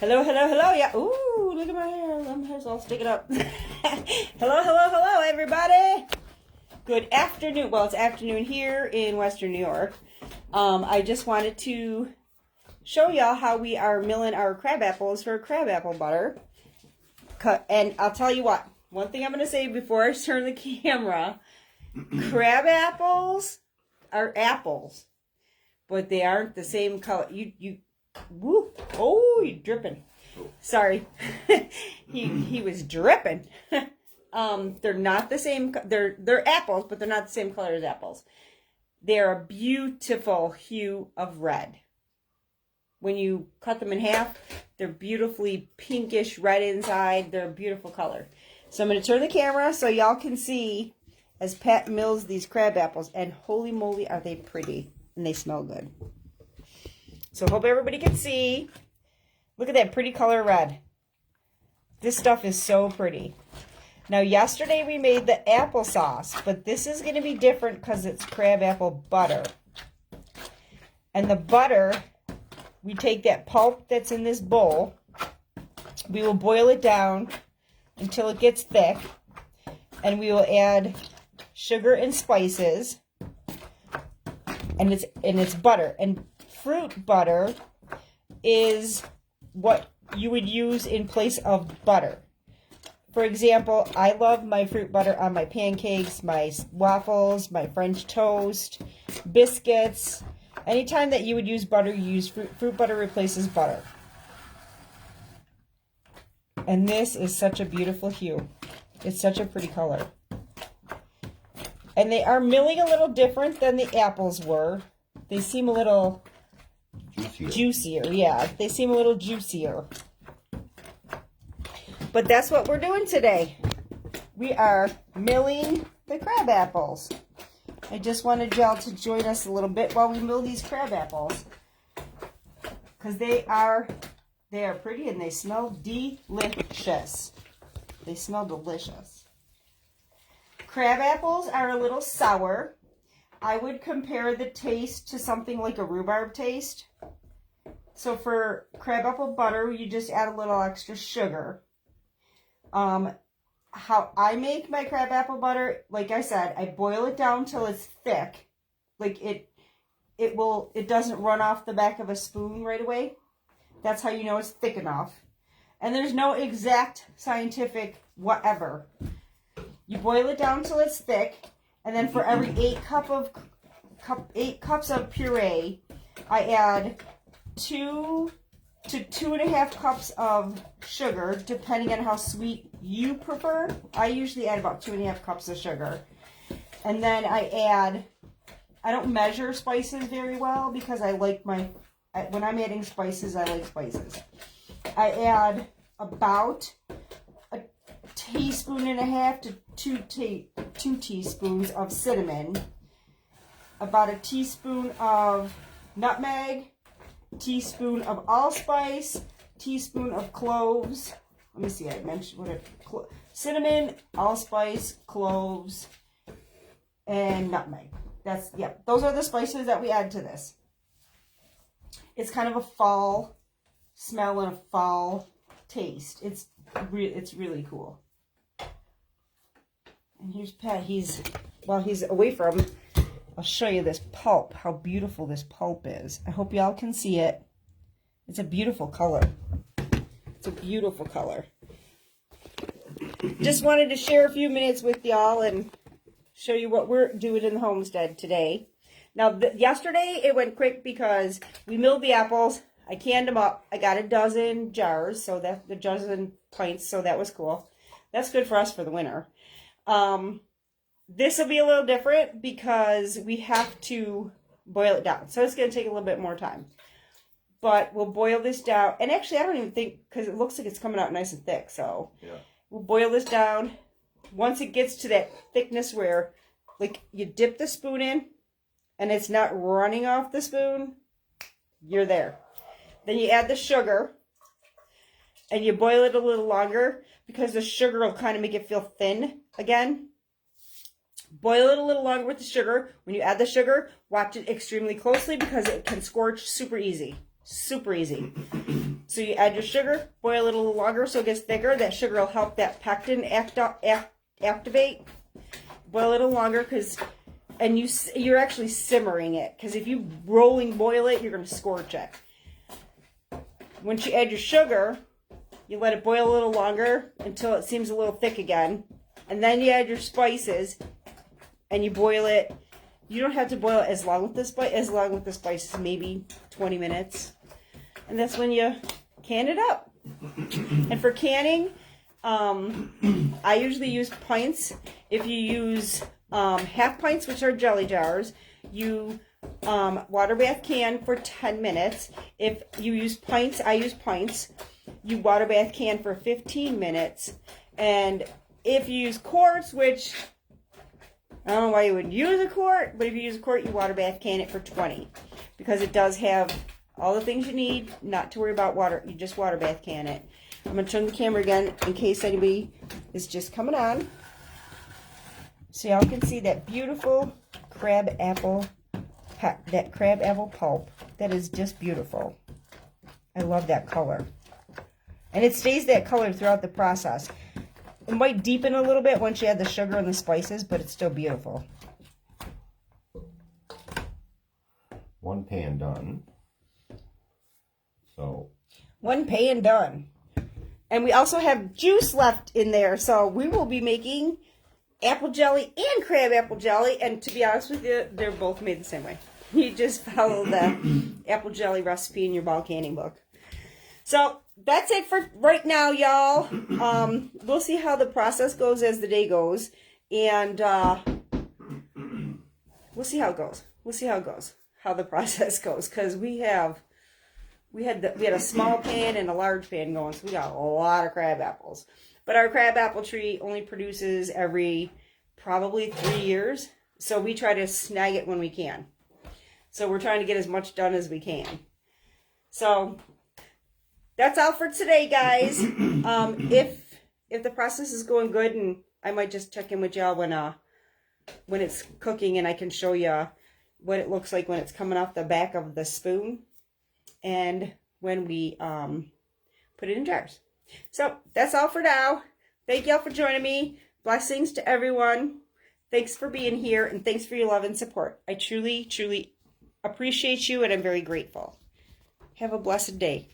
Hello, hello, hello. Yeah. Ooh, look at my hair. My hair's all sticking up. Hello, hello, hello, everybody. Good afternoon. Well, it's afternoon here in Western New York. I just wanted to show y'all how we are milling our crab apples for crabapple butter. And I'll tell you what. One thing I'm going to say before I turn the camera. Crab apples are apples, but they aren't the same color. Woo! Oh, you're dripping. Sorry, he was dripping. They're not the same. They're apples, but they're not the same color as apples. They're a beautiful hue of red. When you cut them in half, they're beautifully pinkish red inside. They're a beautiful color. So I'm going to turn the camera so y'all can see as Pat mills these crab apples, and holy moly, are they pretty, and they smell good. So hope everybody can see. Look at that pretty color red. This stuff is so pretty. Now, yesterday we made the applesauce, but this is going to be different because it's crab apple butter. And the butter, we take that pulp that's in this bowl, we will boil it down until it gets thick, and we will add sugar and spices, and it's butter. And fruit butter is what you would use in place of butter. For example, I love my fruit butter on my pancakes, my waffles, my French toast, biscuits. Anytime that you would use butter, you use fruit butter replaces butter. And this is such a beautiful hue. It's such a pretty color. And they are milling a little different than the apples were. They seem a little juicier. Yeah, they seem a little juicier. But that's what we're doing today. We are milling the crab apples. I just wanted y'all to join us a little bit while we mill these crab apples. Because they are pretty and they smell delicious. They smell delicious. Crab apples are a little sour. I would compare the taste to something like a rhubarb taste. So for crab apple butter, you just add a little extra sugar. How I make my crab apple butter, like I said, I boil it down till it's thick. Like it doesn't run off the back of a spoon right away. That's how you know it's thick enough. And there's no exact scientific whatever. You boil it down till it's thick, and then for every 8 cups of puree, I add 2 to 2.5 cups of sugar, depending on how sweet you prefer. I usually add about 2.5 cups of sugar. And then I don't measure spices very well because I like when I'm adding spices, I like spices. I add about a teaspoon and a half to 2 teaspoons of cinnamon, about a teaspoon of nutmeg, teaspoon of allspice, teaspoon of cloves. Let me see, I mentioned cinnamon, allspice, cloves, and nutmeg. Those are the spices that we add to this. It's kind of a fall smell and a fall taste. It's really cool. And here's Pat. While he's away from, I'll show you this pulp, how beautiful this pulp is. I hope y'all can see it. It's a beautiful color. It's a beautiful color. Just wanted to share a few minutes with y'all and show you what we're doing in the homestead today. Now, yesterday it went quick because we milled the apples. I canned them up. I got a dozen jars, so that the dozen pints, so that was cool. That's good for us for the winter. This will be a little different because we have to boil it down. So it's going to take a little bit more time. But we'll boil this down. And actually, I don't even think, because it looks like it's coming out nice and thick. So we'll boil this down. Once it gets to that thickness where, like, you dip the spoon in and it's not running off the spoon, you're there. Then you add the sugar and you boil it a little longer because the sugar will kind of make it feel thin again. Boil it a little longer with the sugar. When you add the sugar, watch it extremely closely because it can scorch super easy. Super easy. So you add your sugar, boil it a little longer so it gets thicker. That sugar will help that pectin activate. Boil it a little longer and you're actually simmering it, because if you rolling boil it, you're going to scorch it. Once you add your sugar, you let it boil a little longer until it seems a little thick again. And then you add your spices and you boil it. You don't have to boil it as long with the spices, maybe 20 minutes. And that's when you can it up. And for canning, I usually use pints. If you use half pints, which are jelly jars, you water bath can for 10 minutes. If you use pints, I use pints, you water bath can for 15 minutes. And if you use quarts, which I don't know why you would use a quart, but if you use a quart, you water bath can it for 20, because it does have all the things you need, not to worry about water. You just water bath can it. I'm going to turn the camera again in case anybody is just coming on. So y'all can see that beautiful crabapple pulp. That is just beautiful. I love that color. And it stays that color throughout the process. It might deepen a little bit once you add the sugar and the spices, but it's still beautiful. One pan done. So. One pan done. And we also have juice left in there, so we will be making apple jelly and crab apple jelly. And to be honest with you, they're both made the same way. You just follow the apple jelly recipe in your ball canning book. So that's it for right now, y'all. We'll see how the process goes as the day goes, and we'll see how it goes. We'll see how it goes, how the process goes, because we had a small pan and a large pan going, so we got a lot of crab apples. But our crab apple tree only produces every probably 3 years, so we try to snag it when we can. So we're trying to get as much done as we can. So that's all for today, guys. If the process is going good, and I might just check in with y'all when it's cooking, and I can show you what it looks like when it's coming off the back of the spoon, and when we put it in jars. So that's all for now. Thank y'all for joining me. Blessings to everyone. Thanks for being here, and thanks for your love and support. I truly, truly appreciate you, and I'm very grateful. Have a blessed day.